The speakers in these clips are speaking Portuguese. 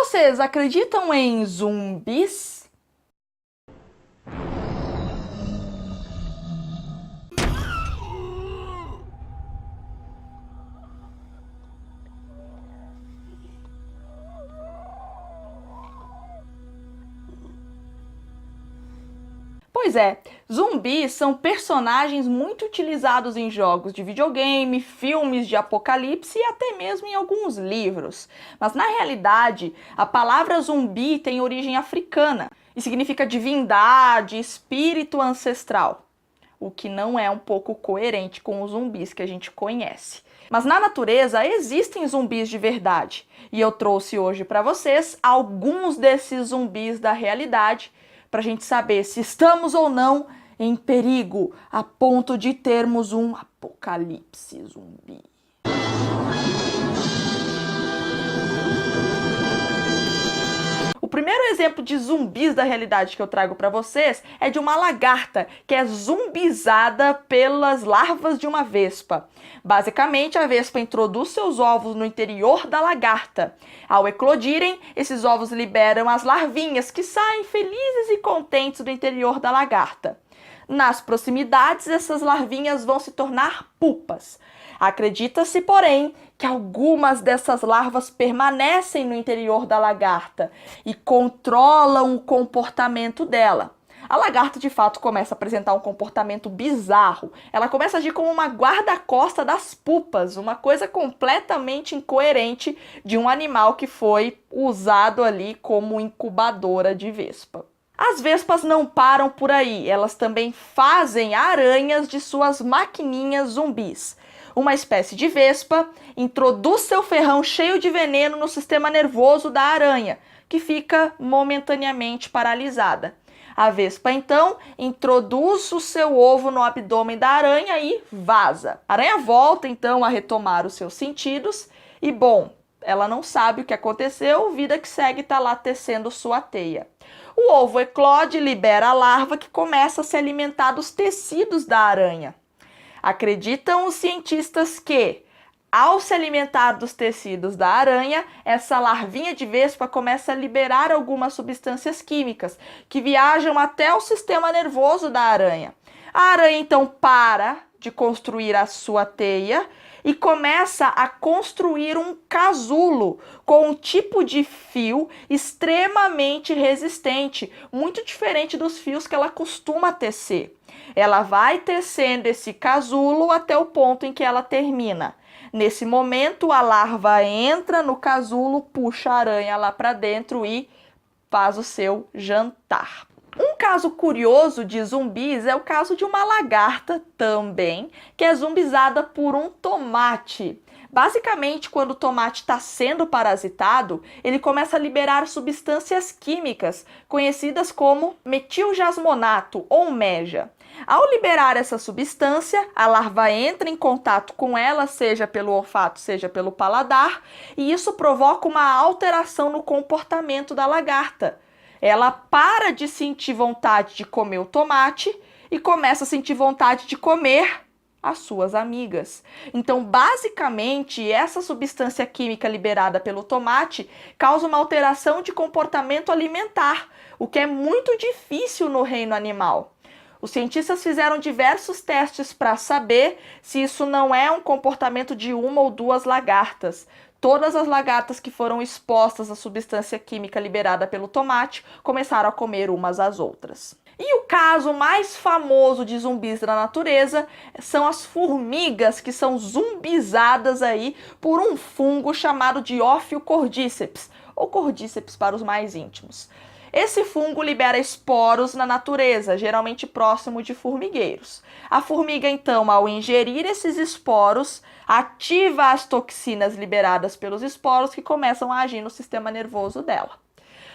Vocês acreditam em zumbis? Pois é, zumbis são personagens muito utilizados em jogos de videogame, filmes de apocalipse e até mesmo em alguns livros. Mas na realidade, a palavra zumbi tem origem africana e significa divindade, espírito ancestral, o que não é um pouco coerente com os zumbis que a gente conhece. Mas na natureza existem zumbis de verdade, e eu trouxe hoje para vocês alguns desses zumbis da realidade, para a gente saber se estamos ou não em perigo a ponto de termos um apocalipse zumbi. O primeiro exemplo de zumbis da realidade que eu trago para vocês é de uma lagarta que é zumbizada pelas larvas de uma vespa. Basicamente, a vespa introduz seus ovos no interior da lagarta. Ao eclodirem, esses ovos liberam as larvinhas que saem felizes e contentes do interior da lagarta. Nas proximidades, essas larvinhas vão se tornar pupas. Acredita-se, porém, que algumas dessas larvas permanecem no interior da lagarta e controlam o comportamento dela. A lagarta, de fato, começa a apresentar um comportamento bizarro. Ela começa a agir como uma guarda-costa das pupas, uma coisa completamente incoerente de um animal que foi usado ali como incubadora de vespa. As vespas não param por aí, elas também fazem aranhas de suas maquininhas zumbis. Uma espécie de vespa introduz seu ferrão cheio de veneno no sistema nervoso da aranha, que fica momentaneamente paralisada. A vespa, então, introduz o seu ovo no abdômen da aranha e vaza. A aranha volta, então, a retomar os seus sentidos e, bom, ela não sabe o que aconteceu, vida que segue está lá tecendo sua teia. O ovo eclode e libera a larva que começa a se alimentar dos tecidos da aranha. Acreditam os cientistas que, ao se alimentar dos tecidos da aranha, essa larvinha de vespa começa a liberar algumas substâncias químicas que viajam até o sistema nervoso da aranha. A aranha então para de construir a sua teia e começa a construir um casulo com um tipo de fio extremamente resistente, muito diferente dos fios que ela costuma tecer. Ela vai tecendo esse casulo até o ponto em que ela termina. Nesse momento, a larva entra no casulo, puxa a aranha lá para dentro e faz o seu jantar. Um caso curioso de zumbis é o caso de uma lagarta também, que é zumbizada por um tomate. Basicamente, quando o tomate está sendo parasitado, ele começa a liberar substâncias químicas conhecidas como metiljasmonato ou meja. Ao liberar essa substância, a larva entra em contato com ela, seja pelo olfato, seja pelo paladar, e isso provoca uma alteração no comportamento da lagarta. Ela para de sentir vontade de comer o tomate e começa a sentir vontade de comer as suas amigas. Então, basicamente, essa substância química liberada pelo tomate causa uma alteração de comportamento alimentar, o que é muito difícil no reino animal. Os cientistas fizeram diversos testes para saber se isso não é um comportamento de uma ou duas lagartas. Todas as lagartas que foram expostas à substância química liberada pelo tomate começaram a comer umas às outras. E o caso mais famoso de zumbis da natureza são as formigas, que são zumbizadas aí por um fungo chamado de Ophiocordyceps, ou Cordyceps para os mais íntimos. Esse fungo libera esporos na natureza, geralmente próximo de formigueiros. A formiga, então, ao ingerir esses esporos, ativa as toxinas liberadas pelos esporos que começam a agir no sistema nervoso dela.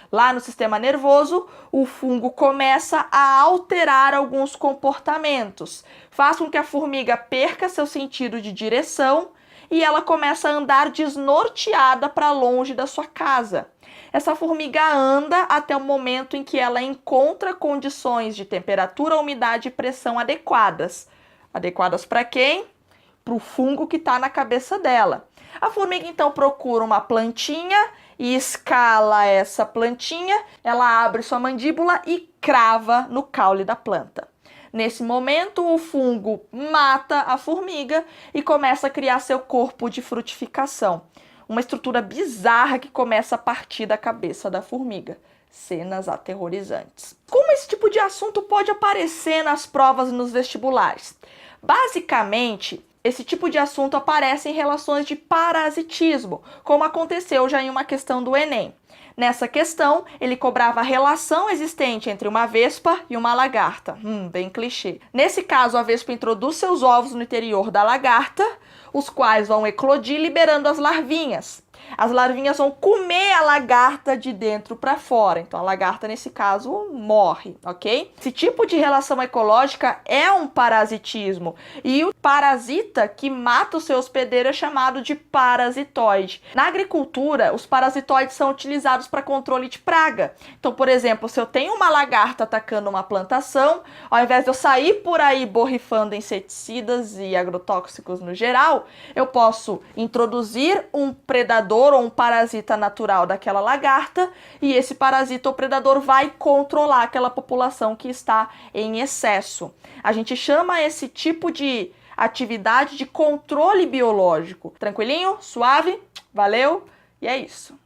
Lá no sistema nervoso, o fungo começa a alterar alguns comportamentos, faz com que a formiga perca seu sentido de direção e ela começa a andar desnorteada para longe da sua casa. Essa formiga anda até o momento em que ela encontra condições de temperatura, umidade e pressão adequadas. Adequadas para quem? Para o fungo que está na cabeça dela. A formiga então procura uma plantinha e escala essa plantinha, ela abre sua mandíbula e crava no caule da planta. Nesse momento, o fungo mata a formiga e começa a criar seu corpo de frutificação. Uma estrutura bizarra que começa a partir da cabeça da formiga. Cenas aterrorizantes. Como esse tipo de assunto pode aparecer nas provas e nos vestibulares? Basicamente, esse tipo de assunto aparece em relações de parasitismo, como aconteceu já em uma questão do Enem. Nessa questão, ele cobrava a relação existente entre uma vespa e uma lagarta. Bem clichê. Nesse caso, a vespa introduz seus ovos no interior da lagarta, os quais vão eclodir liberando as larvinhas. As larvinhas vão comer a lagarta de dentro para fora. Então a lagarta, nesse caso, morre, ok? Esse tipo de relação ecológica é um parasitismo. E o parasita que mata o seu hospedeiro é chamado de parasitoide. Na agricultura, os parasitoides são utilizados para controle de praga. Então, por exemplo, se eu tenho uma lagarta atacando uma plantação, ao invés de eu sair por aí borrifando inseticidas e agrotóxicos no geral, eu posso introduzir um predador ou um parasita natural daquela lagarta, e esse parasita ou predador vai controlar aquela população que está em excesso. A gente chama esse tipo de atividade de controle biológico. Tranquilinho? Suave? Valeu? E é isso.